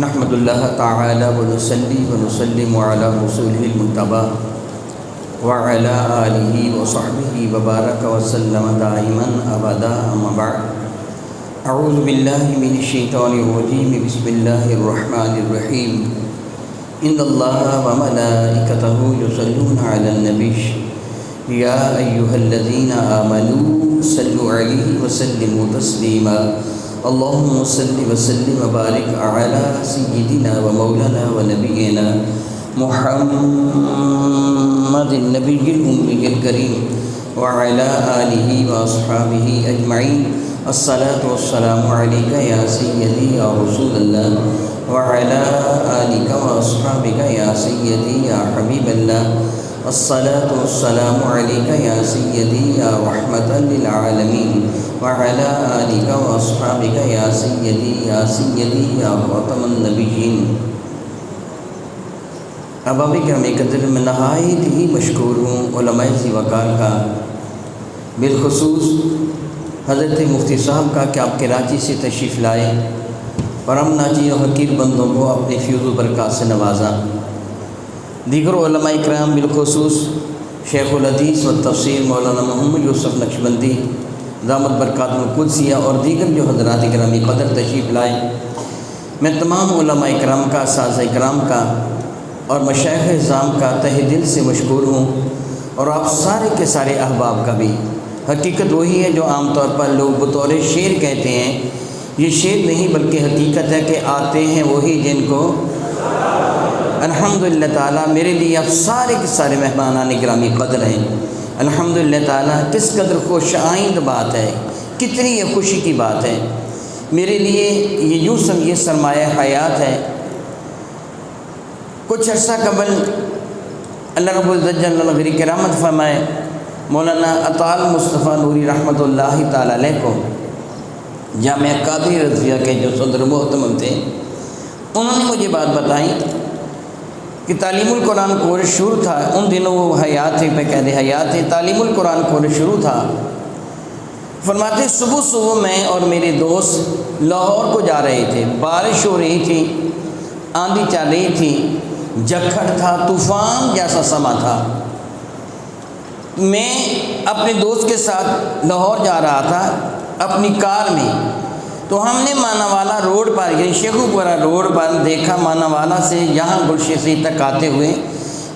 نحمد اللہ تعالی ونصلی ونسلم علی رسولہ المجتبی وعلی آلہ وصحبہ وبارک وسلم دائما ابدا اما بعد اعوذ باللہ من الشیطان الرجیم بسم اللہ الرحمن الرحیم ان اللہ وملائکتہ یصلون علی النبی یا ایہا الذین آمنوا صلوا علیہ وسلموا تسلیما اللهم صل وسلم وبارك على سيدنا ومولانا ونبينا محمد النبي الأمي الكريم وعلى آله وأصحابه أجمعين الصلاة والسلام عليك يا سيدي يا رسول الله وعلى آلك وأصحابك يا سيدي يا حبيب الله الصلاة والسلام عليك يا سيدي يا رحمة للعالمين وعلى آلك وأصحابك يا سيدي يا خاتم النبيين۔ احباب کرام قدر میں نہایت ہی مشکور ہوں علماء ذی وقار کا، بالخصوص حضرت مفتی صاحب کا کہ آپ کراچی سے تشریف لائے اور ہم ناجی و حقیر بندوں کو اپنے فیض و برکات سے نوازا۔ دیگر علماء اکرام بالخصوص شیخ الحدیث و تفسیر مولانا محمد یوسف نقشبندی دامت برکاتہ القدسیہ اور دیگر جو حضرات اکرامی قدر تشریف لائے، میں تمام علماء اکرام کا، اساتذہ اکرام کا اور مشائخ اعظام کا تہ دل سے مشکور ہوں، اور آپ سارے کے سارے احباب کا بھی۔ حقیقت وہی ہے جو عام طور پر لوگ بطور شعر کہتے ہیں، یہ شعر نہیں بلکہ حقیقت ہے کہ آتے ہیں وہی جن کو الحمدللہ تعالیٰ میرے لیے آپ سارے کے سارے مہمانان گرامی قدر ہیں۔ الحمدللہ تعالیٰ کس قدر خوش آئند بات ہے، کتنی یہ خوشی کی بات ہے میرے لیے۔ یہ یوں سمجھیے سرمایہ حیات ہے۔ کچھ عرصہ قبل اللہ رب العزت جل الغری کرامت فرمائے مولانا عطا مصطفیٰ نوری رحمۃ اللہ تعالیٰ علیہ کو جامعہ قادری رضویہ کے جو صدر محترم تھے، انہوں نے مجھے بات بتائی کہ تعلیم القرآن کورس شروع تھا۔ ان دنوں وہ حیات تھے، بقید حیات تھے۔ تعلیم القرآن کورس شروع تھا۔ فرماتے صبح صبح میں اور میرے دوست لاہور کو جا رہے تھے، بارش ہو رہی تھی، آندھی چل رہی تھی، جھکڑ تھا، طوفان جیسا سما تھا۔ میں اپنے دوست کے ساتھ لاہور جا رہا تھا اپنی کار میں، تو ہم نے ماناوالا روڈ پر یعنی شیخوپورہ روڈ پر دیکھا ماناوالا سے یہاں گلشیخی تک آتے ہوئے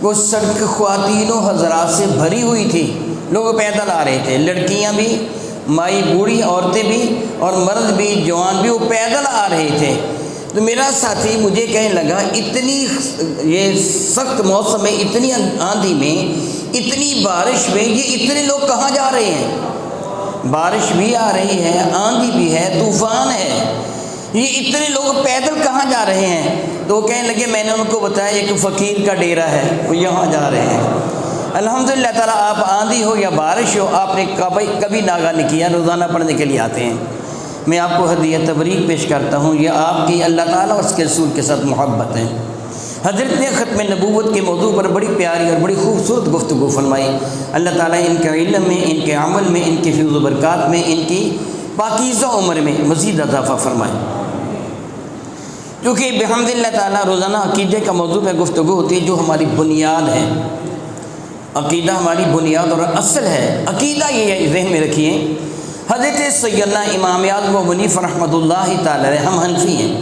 وہ سڑک خواتین و حضرات سے بھری ہوئی تھی۔ لوگ پیدل آ رہے تھے، لڑکیاں بھی، مائی بوڑھی عورتیں بھی اور مرد بھی، جوان بھی، وہ پیدل آ رہے تھے۔ تو میرا ساتھی مجھے کہنے لگا اتنی یہ سخت موسم میں، اتنی آندھی میں، اتنی بارش میں یہ اتنے لوگ کہاں جا رہے ہیں؟ بارش بھی آ رہی ہے، آندھی بھی ہے، طوفان ہے، یہ اتنے لوگ پیدل کہاں جا رہے ہیں؟ تو وہ کہنے لگے میں نے ان کو بتایا ایک فقیر کا ڈیرا ہے، وہ یہاں جا رہے ہیں۔ الحمدللہ تعالیٰ آپ آندھی ہو یا بارش ہو، آپ نے کبھی ناغہ نہیں کیا، روزانہ پڑھنے کے لیے آتے ہیں۔ میں آپ کو ہدیہ تبریک پیش کرتا ہوں، یہ آپ کی اللہ تعالیٰ اور اس کے رسول کے ساتھ محبت ہے۔ حضرت نے ختم نبوت کے موضوع پر بڑی پیاری اور بڑی خوبصورت گفتگو فرمائی۔ اللہ تعالیٰ ان کے علم میں، ان کے عمل میں، ان کی فیض و برکات میں، ان کی پاکیزہ عمر میں مزید اضافہ فرمائے۔ کیونکہ بحمد اللہ تعالیٰ روزانہ عقیدے کا موضوع پہ گفتگو ہوتی ہے جو ہماری بنیاد ہے۔ عقیدہ ہماری بنیاد اور اصل ہے۔ عقیدہ یہ ذہن میں رکھیے، حضرت سیدنا امام اعظم ابو حنیفہ رحمۃ اللہ تعالیٰ علیہ، ہم حنفی ہیں،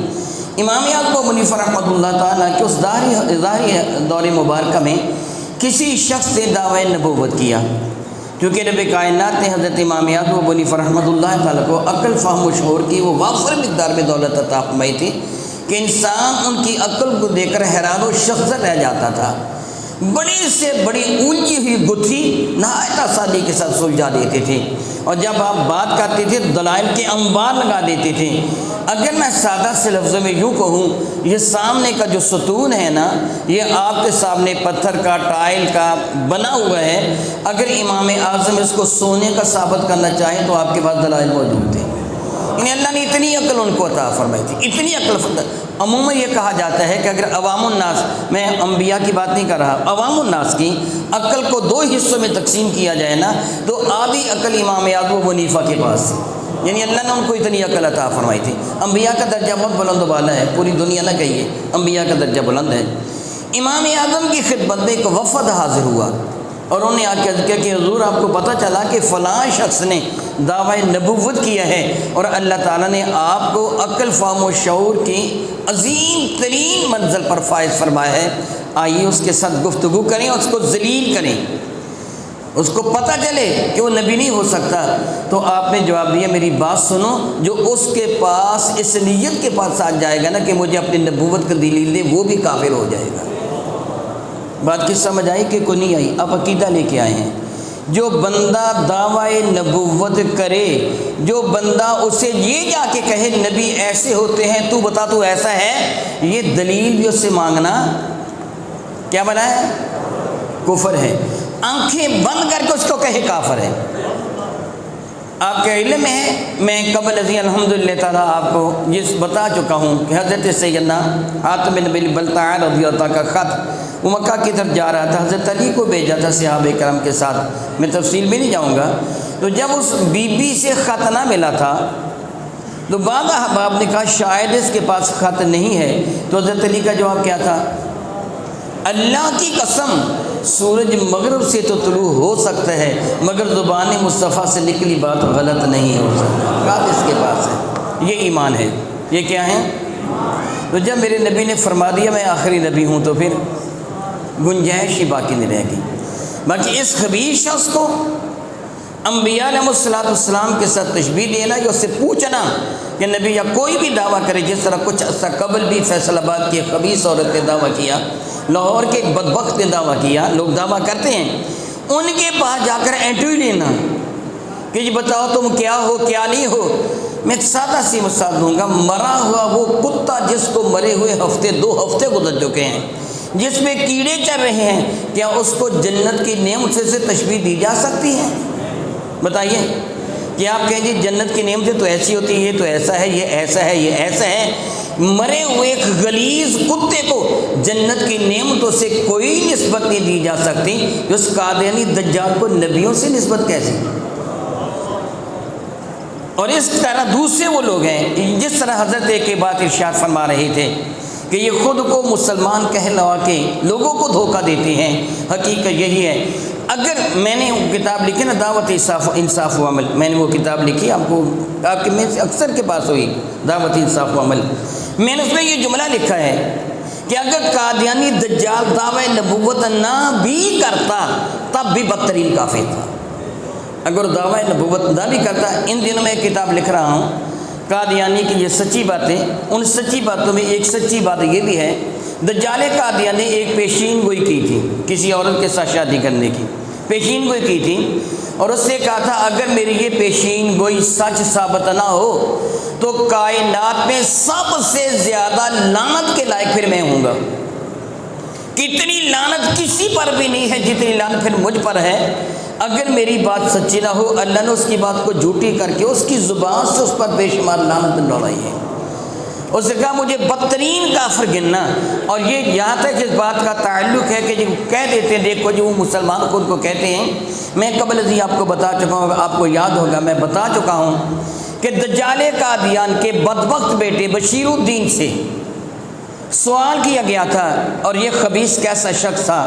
امام اعظم ابو حنیفہ رحمۃ اللہ تعالیٰ کہ اس ظاہری دور مبارکہ میں کسی شخص نے دعوی نبوت کیا، کیونکہ رب کائنات نے حضرت امام اعظم ابو حنیفہ رحمۃ اللہ تعالیٰ کو عقل، فہم و شعور کی وہ وافر مقدار میں دولت عطا فرمائی تھی کہ انسان ان کی عقل کو دیکھ کر حیران و شگفتہ رہ جاتا تھا۔ بڑی سے بڑی اونچی ہوئی گتھی نہایت آسانی کے ساتھ سلجھا دیتے تھے، اور جب آپ بات کرتے تھے دلائل کے انبار لگا دیتے تھے۔ اگر میں سادہ سے لفظوں میں یوں کہوں، یہ سامنے کا جو ستون ہے نا، یہ آپ کے سامنے پتھر کا، ٹائل کا بنا ہوا ہے۔ اگر امام اعظم اس کو سونے کا ثابت کرنا چاہیں تو آپ کے پاس دلائل موجود تھے۔ یعنی اللہ نے اتنی عقل ان کو عطا فرمائی تھی، اتنی عقل۔ عموماً یہ کہا جاتا ہے کہ اگر عوام الناس، میں انبیاء کی بات نہیں کر رہا، عوام الناس کی عقل کو دو حصوں میں تقسیم کیا جائے نا، تو آدھی عقل امام اعظم ابو حنیفہ کے پاس تھی، یعنی اللہ نے ان کو اتنی عقل عطا فرمائی تھی۔ انبیاء کا درجہ بہت بلند و بالا ہے، پوری دنیا نہ کہیے، انبیاء کا درجہ بلند ہے۔ امام اعظم کی خدمت میں ایک وفد حاضر ہوا اور انہوں نے آ کے عرض کیا کہ حضور آپ کو پتہ چلا کہ فلاں شخص نے دعوی نبوت کیا ہے اور اللہ تعالیٰ نے آپ کو عقل، فہم و شعور کی عظیم ترین منزل پر فائز فرمایا ہے، آئیے اس کے ساتھ گفتگو کریں، اس کو ذلیل کریں، اس کو پتہ چلے کہ وہ نبی نہیں ہو سکتا۔ تو آپ نے جواب دیا میری بات سنو، جو اس کے پاس اس نیت کے پاس آ جائے گا نا کہ مجھے اپنی نبوت کا دلیل دے، وہ بھی کافر ہو جائے گا۔ بات کس سمجھ آئی کہ کوئی نہیں آئی؟ آپ عقیدہ لے کے آئے ہیں۔ جو بندہ دعوی نبوت کرے، جو بندہ اسے یہ جا کے کہے نبی ایسے ہوتے ہیں تو بتا تو ایسا ہے، یہ دلیل بھی اس سے مانگنا کیا بنا ہے؟ کفر ہے۔ آنکھیں بند کر کے اس کو کہے کافر ہے۔ آپ کے علم میں ہے، میں قبل ازیں الحمدللہ تعالیٰ آپ کو یہ بتا چکا ہوں کہ حضرت سیدنا حاتم بن ابی بلتع رضی اللہ کا خط، وہ مکہ کی طرف جا رہا تھا، حضرت علی کو بھیجا تھا صحابہ کرام کے ساتھ، میں تفصیل بھی نہیں جاؤں گا۔ تو جب اس بی بی سے خط نہ ملا تھا تو بعض احباب نے کہا شاید اس کے پاس خط نہیں ہے، تو حضرت علی کا جواب کیا تھا؟ اللہ کی قسم سورج مغرب سے تو طلوع ہو سکتا ہے مگر زبان مصطفیٰ سے نکلی بات غلط نہیں ہو سکتی، بات اس کے پاس ہے۔ یہ ایمان ہے، یہ کیا ہے؟ تو جب میرے نبی نے فرما دیا میں آخری نبی ہوں تو پھر گنجائش ہی باقی نہیں رہے گی۔ باقی اس خبیث شخص کو انبیاء علیہ السلام کے ساتھ تشبیہ دینا، یا اس سے پوچھنا کہ نبی یا کوئی بھی دعویٰ کرے، جس طرح کچھ عرصہ قبل بھی فیصل آباد کی خبیث عورت نے دعویٰ کیا، لاہور کے ایک بدبخت نے دعویٰ کیا، لوگ دعویٰ کرتے ہیں، ان کے پاس جا کر انٹرویو لینا کہ جی بتاؤ تم کیا ہو کیا نہیں ہو۔ میں ایک سادہ سی مثال دوں گا، مرا ہوا وہ کتا جس کو مرے ہوئے ہفتے 2 ہفتے گزر چکے ہیں، جس میں کیڑے چل رہے ہیں، کیا اس کو جنت کی نعمت سے تشبیہ دی جا سکتی ہے؟ بتائیے کہ آپ کہیں جی جنت کی نعمتیں تو ایسی ہوتی ہے، یہ تو ایسا ہے، یہ ایسا ہے، یہ ایسا ہے۔ مرے ہوئے ایک غلیظ کتے کو جنت کی نعمتوں سے کوئی نسبت نہیں دی جا سکتی، اس قادیانی دجال کو نبیوں سے نسبت کیسے؟ اور اس طرح دوسرے وہ لوگ ہیں جس طرح حضرت ایک بات ارشاد فرما رہے تھے کہ یہ خود کو مسلمان کہلوا کے لوگوں کو دھوکہ دیتے ہیں۔ حقیقت یہی ہے، اگر میں نے وہ کتاب لکھی نا دعوت انصاف و عمل، میں نے وہ کتاب لکھی، آپ کو آپ کے میں سے اکثر کے پاس ہوئی دعوت انصاف و عمل، میں نے اس میں یہ جملہ لکھا ہے کہ اگر قادیانی دجال دعوی نبوت نہ بھی کرتا تب بھی بدترین کافر تھا۔ اگر دعوی نبوت نہ بھی کرتا، ان دنوں میں ایک کتاب لکھ رہا ہوں قادیانی کی یہ سچی باتیں، ان سچی باتوں میں ایک سچی بات یہ بھی ہے، دجال قادیانی نے ایک پیشین گوئی کی تھی کسی عورت کے ساتھ شادی کرنے کی، پیشین گوئی کی تھی، اور اس سے کہا تھا اگر میری یہ پیشین گوئی سچ ثابت نہ ہو تو کائنات میں سب سے زیادہ لعنت کے لائق پھر میں ہوں گا۔ کتنی لعنت کسی پر بھی نہیں ہے جتنی لعنت پھر مجھ پر ہے۔ اگر میری بات سچی نہ ہو، اللہ نے اس کی بات کو جھوٹی کر کے اس کی زبان سے اس پر بے شمار لعنت ڈالائی ہے۔ اس نے کہا مجھے بدترین کافر گننا، اور یہ یہاں تک اس بات کا تعلق ہے کہ جو کہہ دیتے ہیں، دیکھو جو وہ مسلمان خود کو کہتے ہیں، میں قبل ازیں آپ کو بتا چکا ہوں، آپ کو یاد ہوگا میں بتا چکا ہوں کہ دجال قادیان کے بدبخت بیٹے بشیر الدین سے سوال کیا گیا تھا، اور یہ خبیث کیسا شخص تھا۔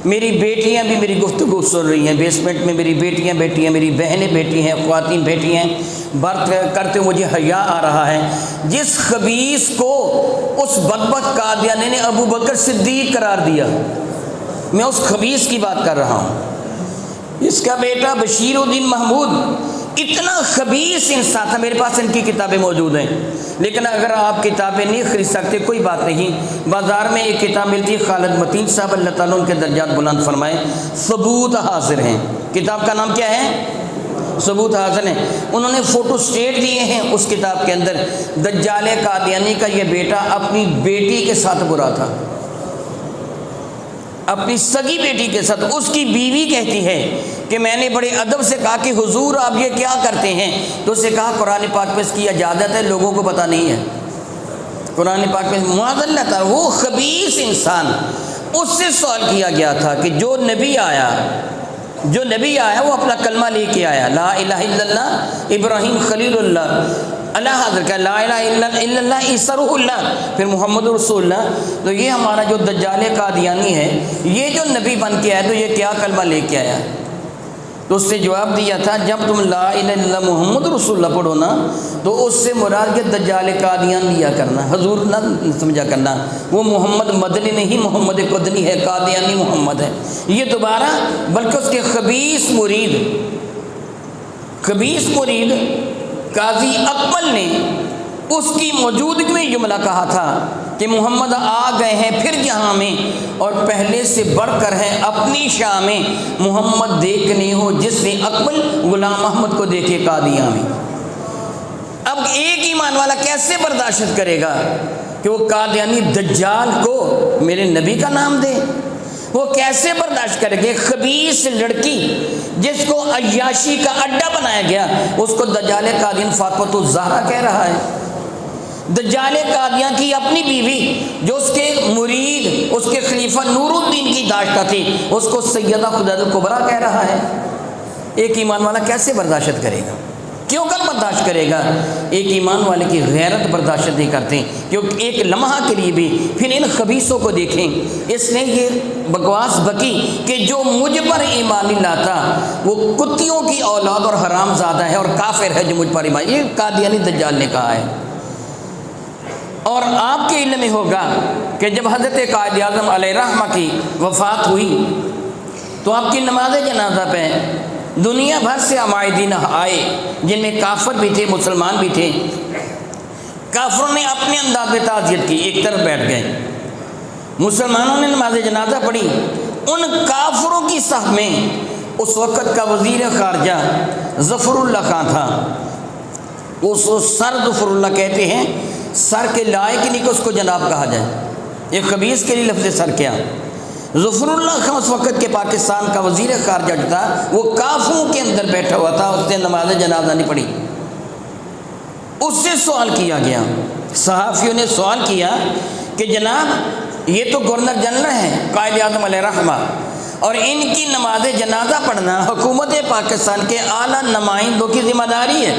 میری بیٹیاں بھی میری گفتگو سن رہی ہیں، بیسمنٹ میں میری بیٹیاں بیٹھی ہیں، میری بہنیں بیٹھی ہیں، خواتین بیٹھی ہیں، برت کرتے مجھے حیا آ رہا ہے۔ جس خبیث کو اس بدبخت قادیانی نے ابو بکر صدیق قرار دیا، میں اس خبیث کی بات کر رہا ہوں۔ اس کا بیٹا بشیر الدین محمود اتنا خبیث انسان تھا، میرے پاس ان کی کتابیں موجود ہیں، لیکن اگر آپ کتابیں نہیں خرید سکتے کوئی بات نہیں، بازار میں ایک کتاب ملتی ہے، خالد متین صاحب اللہ تعالیٰ ان کے درجات بلند فرمائے، ثبوت حاضر ہیں، کتاب کا نام کیا ہے؟ ثبوت حاضر ہیں۔ انہوں نے فوٹو اسٹیٹ دیے ہیں اس کتاب کے اندر، دجال قادیانی کا یہ بیٹا اپنی بیٹی کے ساتھ برا تھا، اپنی سگی بیٹی کے ساتھ۔ اس کی بیوی کہتی ہے کہ میں نے بڑے ادب سے کہا کہ حضور آپ یہ کیا کرتے ہیں، تو اسے کہا قرآن پاک میں اس کی اجازت ہے، لوگوں کو پتہ نہیں ہے، قرآن پاک میں معاذ اللہ تعالیٰ۔ وہ خبیث انسان، اس سے سوال کیا گیا تھا کہ جو نبی آیا جو نبی آیا وہ اپنا کلمہ لے کے آیا، لا الہ الا اللہ ابراہیم خلیل اللہ، اللہ حاضر کا لا الہ الا اللہ عیسی روح اللہ، پھر محمد رسول اللہ۔ تو یہ ہمارا جو دجال قادیانی ہے، یہ جو نبی بن کے آیا تو یہ کیا کلمہ لے کے آیا؟ تو اس سے جواب دیا تھا جب تم لا الہ الا اللہ محمد رسول اللہ پڑھو نا تو اس سے مراد کے دجال قادیان لیا کرنا، حضور نہ سمجھا کرنا، وہ محمد مدنی نہیں، محمد قدنی ہے، قادیانی محمد ہے یہ دوبارہ، بلکہ اس کے خبیث مرید قاضی اکمل نے اس کی موجودگی میں جملہ کہا تھا کہ محمد آ گئے ہیں پھر جہاں میں، اور پہلے سے بڑھ کر ہیں اپنی شاہ میں، محمد دیکھنے ہو جس نے اکمل غلام احمد کو دیکھے قادیاں میں۔ اب ایک ایمان والا کیسے برداشت کرے گا کہ وہ قادیانی دجال کو میرے نبی کا نام دے؟ وہ کیسے برداشت کرے گا؟ خبیث لڑکی جس کو عیاشی کا اڈا بنایا گیا اس کو دجال قادیان فاطمۃ الزہرا کہہ رہا ہے۔ دجال قادیان کی اپنی بیوی جو اس کے مرید، اس کے خلیفہ نور الدین کی داشتہ تھی، اس کو سیدہ خدیجہ الکبریٰ کہہ رہا ہے۔ ایک ایمان والا کیسے برداشت کرے گا؟ کیوں کر برداشت کرے گا؟ ایک ایمان والے کی غیرت برداشت نہیں کرتے، کیونکہ ایک لمحہ کے لیے بھی پھر ان خبیثوں کو دیکھیں۔ اس نے یہ بکواس بکی کہ جو مجھ پر ایمان نہیں لاتا وہ کتیوں کی اولاد اور حرام زادہ ہے اور کافر ہے جو مجھ پر ایمان، یہ قادیانی دجال نے کہا ہے۔ اور آپ کے علم میں ہوگا کہ جب حضرت قائد اعظم علیہ رحمہ کی وفات ہوئی تو آپ کی نماز جنازہ پہ دنیا بھر سے عمائدین آئے، جن میں کافر بھی تھے، مسلمان بھی تھے۔ کافروں نے اپنے انداز میں تعزیت کی، ایک طرف بیٹھ گئے، مسلمانوں نے نماز جنازہ پڑھی۔ ان کافروں کی صف میں اس وقت کا وزیر خارجہ ظفر اللہ خان تھا۔ اس کو سر ظفر اللہ کہتے ہیں، سر کے لائق نہیں کہ اس کو جناب کہا جائے، ایک خبیث کے لیے لفظ سر کیا۔ ظفر اللہ خان اس وقت کے پاکستان کا وزیر خارجہ جو تھا وہ کافروں کے اندر بیٹھا ہوا تھا، اس نے نماز جنازہ نہیں پڑھی۔ اس سے سوال کیا گیا، صحافیوں نے سوال کیا کہ جناب یہ تو گورنر جنرل ہیں قائد اعظم علیہ رحمہ، اور ان کی نماز جنازہ پڑھنا حکومت پاکستان کے اعلیٰ نمائندوں کی ذمہ داری ہے،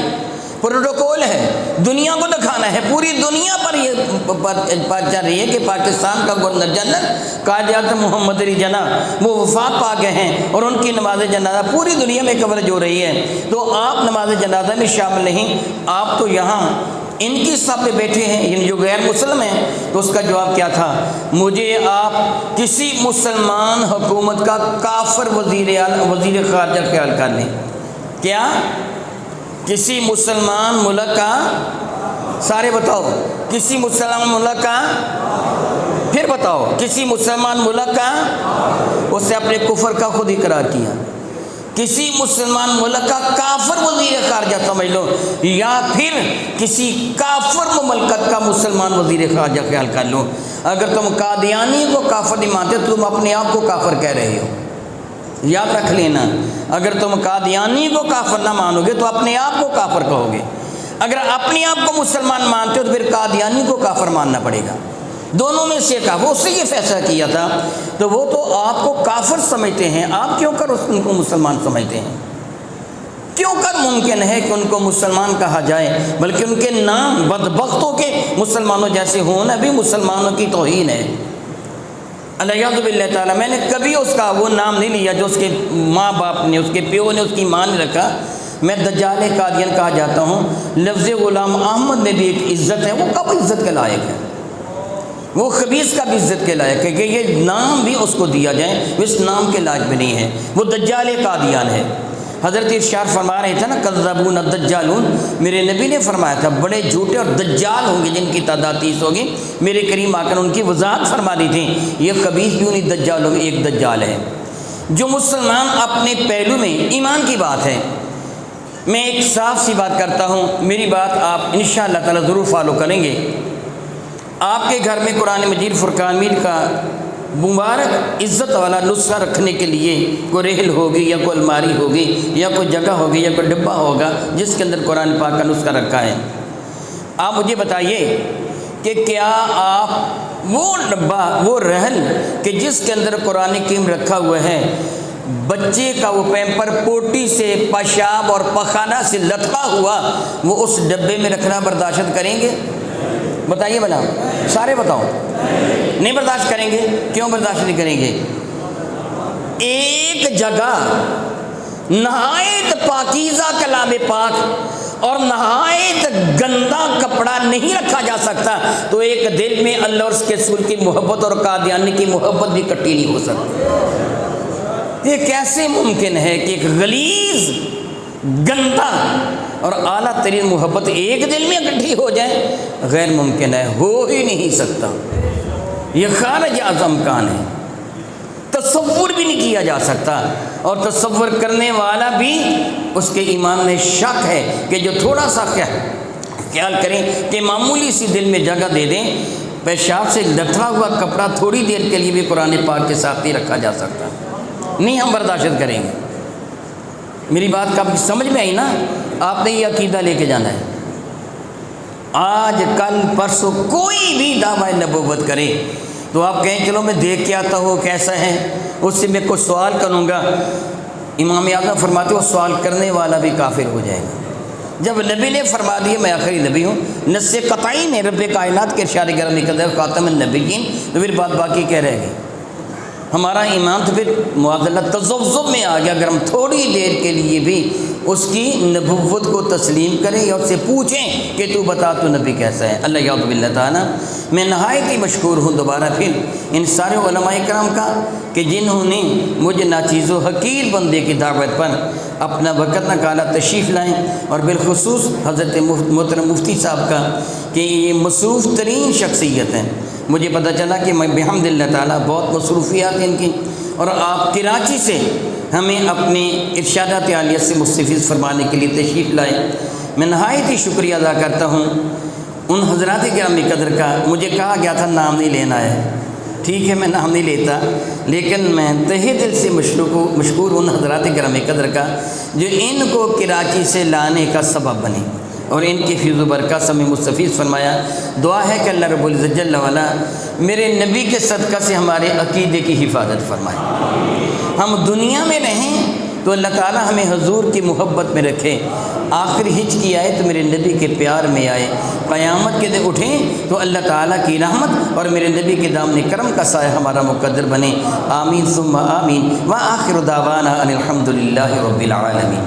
پروٹوکول ہے، دنیا کو دکھانا ہے، پوری دنیا پر یہ بات چل رہی ہے کہ پاکستان کا گورنر جنرل قائد اعظم محمد علی جناح وہ وفات پا گئے ہیں اور ان کی نماز جنازہ پوری دنیا میں کوریج ہو رہی ہے، تو آپ نماز جنازہ میں شامل نہیں، آپ تو یہاں ان کی صف میں بیٹھے ہیں، یعنی جو غیر مسلم ہیں۔ تو اس کا جواب کیا تھا؟ مجھے آپ کسی مسلمان حکومت کا کافر وزیر خارجہ خیال کر لیں، کیا کسی مسلمان ملک کا، سارے بتاؤ، کسی مسلمان ملک کا، پھر بتاؤ کسی مسلمان ملک کا، اس نے اپنے کفر کا خود اقرار کیا، کسی مسلمان ملک کا کافر وزیر خارجہ سمجھ لو، یا پھر کسی کافر مملکت کا مسلمان وزیر خارجہ خیال کر لو۔ اگر تم قادیانی کو کافر نہیں مانتے تو تم اپنے آپ کو کافر کہہ رہے ہو، یاد رکھ لینا۔ اگر تم قادیانی کو کافر نہ مانو گے تو اپنے آپ کو کافر کہو گے، اگر اپنے آپ کو مسلمان مانتے ہو تو پھر قادیانی کو کافر ماننا پڑے گا، دونوں میں سے کافر۔ اس سے یہ فیصلہ کیا تھا، تو وہ تو آپ کو کافر سمجھتے ہیں، آپ کیوں کر ان کو مسلمان سمجھتے ہیں؟ کیوں کر ممکن ہے کہ ان کو مسلمان کہا جائے، بلکہ ان کے نام بدبختوں کے مسلمانوں جیسے ہونا بھی مسلمانوں کی توہین ہے۔ الیاذ باللہ تعالیٰ، میں نے کبھی اس کا وہ نام نہیں لیا جو اس کے ماں باپ نے، اس کے پیو نے، اس کی ماں نے رکھا۔ میں دجال قادیان کہا جاتا ہوں۔ لفظ غلام احمد میں بھی ایک عزت ہے، وہ کب عزت کے لائق ہے؟ وہ خبیث کا بھی عزت کے لائق ہے کہ یہ نام بھی اس کو دیا جائے، وہ اس نام کے لائق بھی نہیں ہے، وہ دجال قادیان ہے۔ حضرت ارشاد فرما رہے تھے نا، کذبون الدجالون، میرے نبی نے فرمایا تھا بڑے جھوٹے اور دجال ہوں گے جن کی تعداد 30 ہوگی۔ میرے کریم آقا نے ان کی وضاحت فرما دی تھی، یہ خبیث بھی انہیں دجالوں میں ایک دجال ہے۔ جو مسلمان اپنے پہلو میں، ایمان کی بات ہے، میں ایک صاف سی بات کرتا ہوں، میری بات آپ انشاءاللہ تعالی ضرور فالو کریں گے۔ آپ کے گھر میں قرآن مجید فرقان میر کا مبارک عزت والا نسخہ رکھنے کے لیے کوئی ریل ہوگی یا کوئی الماری ہوگی یا کوئی جگہ ہوگی یا کوئی ڈبہ ہوگا جس کے اندر قرآن پاک کا نسخہ رکھا ہے۔ آپ مجھے بتائیے کہ کیا آپ وہ ڈبہ، وہ رحل کہ جس کے اندر قرآن کریم رکھا ہوا ہے، بچے کا وہ پیمپر پوٹی سے پیشاب اور پخانہ سے لطخا ہوا وہ اس ڈبے میں رکھنا برداشت کریں گے؟ بتائیے بھلا، سارے بتاؤ۔ نہیں برداشت کریں گے۔ کیوں برداشت نہیں کریں گے؟ ایک جگہ نہایت پاکیزہ کلام پاک اور نہایت گندا کپڑا نہیں رکھا جا سکتا، تو ایک دل میں اللہ اور اس کے رسول کی محبت اور قادیانی کی محبت بھی اکٹھی نہیں ہو سکتی۔ یہ کیسے ممکن ہے کہ ایک غلیظ، گندا اور اعلیٰ ترین محبت ایک دل میں اکٹھی ہو جائے؟ غیر ممکن ہے، ہو ہی نہیں سکتا۔ یہ خارج از امکان ہے، تصور بھی نہیں کیا جا سکتا، اور تصور کرنے والا بھی اس کے ایمان میں شک ہے کہ جو تھوڑا سا خیال کریں کہ معمولی سی دل میں جگہ دے دیں، پیشاب سے لتھڑا ہوا کپڑا تھوڑی دیر کے لیے بھی قرآن پاک کے ساتھ نہیں رکھا جا سکتا۔ نہیں ہم برداشت کریں گے۔ میری بات کافی سمجھ میں آئی نا؟ آپ نے یہ عقیدہ لے کے جانا ہے۔ آج کل پرسوں کوئی بھی دعویٰ نبوت کرے تو آپ کہیں چلو میں دیکھ کے آتا ہوں کیسا ہے، اس سے میں کچھ سوال کروں گا۔ امام اعظم فرماتے ہو سوال کرنے والا بھی کافر ہو جائے گا۔ جب نبی نے فرما دیا میں آخری نبی ہوں، نص قطعی نے رب کائنات کے ارشاد گرامی قدر خاتم النبیین، تو پھر بات باقی کیا رہے گی؟ ہمارا ایمان تو پھر معاذ تذبذب میں آ گیا اگر ہم تھوڑی دیر کے لیے بھی اس کی نبوت کو تسلیم کریں یا اس سے پوچھیں کہ تو بتا تو نبی کیسا ہے۔ اللہ یعوذ باللہ تعالیٰ، میں نہایت ہی مشکور ہوں دوبارہ پھر ان سارے علماء کرام کا کہ جنہوں نے مجھے ناچیز و حقیر بندے کی دعوت پر اپنا وقت نکالا، تشریف لائیں، اور بالخصوص حضرت محترم مفتی صاحب کا کہ یہ مصروف ترین شخصیت ہیں۔ مجھے پتہ چلا کہ میں بحمد اللہ تعالیٰ بہت مصروفیات ہیں ان کی، اور آپ کراچی سے ہمیں اپنے ارشادات عالیہ سے مستفیض فرمانے کے لیے تشریف لائے۔ میں نہایت ہی شکریہ ادا کرتا ہوں ان حضرات گرامی قدر کا۔ مجھے کہا گیا تھا نام نہیں لینا ہے، ٹھیک ہے میں نام نہیں لیتا، لیکن میں تہہ دل سے مشکور ان حضرات گرامی قدر کا جو ان کو کراچی سے لانے کا سبب بنے، اور ان کی فیض و برکات سے ہمیں مستفیض فرمایا۔ دعا ہے کہ اللہ رب العزت جل وعلا میرے نبی کے صدقہ سے ہمارے عقیدے کی حفاظت فرمائے۔ ہم دنیا میں رہیں تو اللہ تعالیٰ ہمیں حضور کی محبت میں رکھے، آخری ہچ کی آئے تو میرے نبی کے پیار میں آئے، قیامت کے دن اٹھیں تو اللہ تعالیٰ کی رحمت اور میرے نبی کے دامن کرم کا سایہ ہمارا مقدر بنے۔ آمین ثم آمین، وآخر دعوانا ان الحمد للہ رب العالمین۔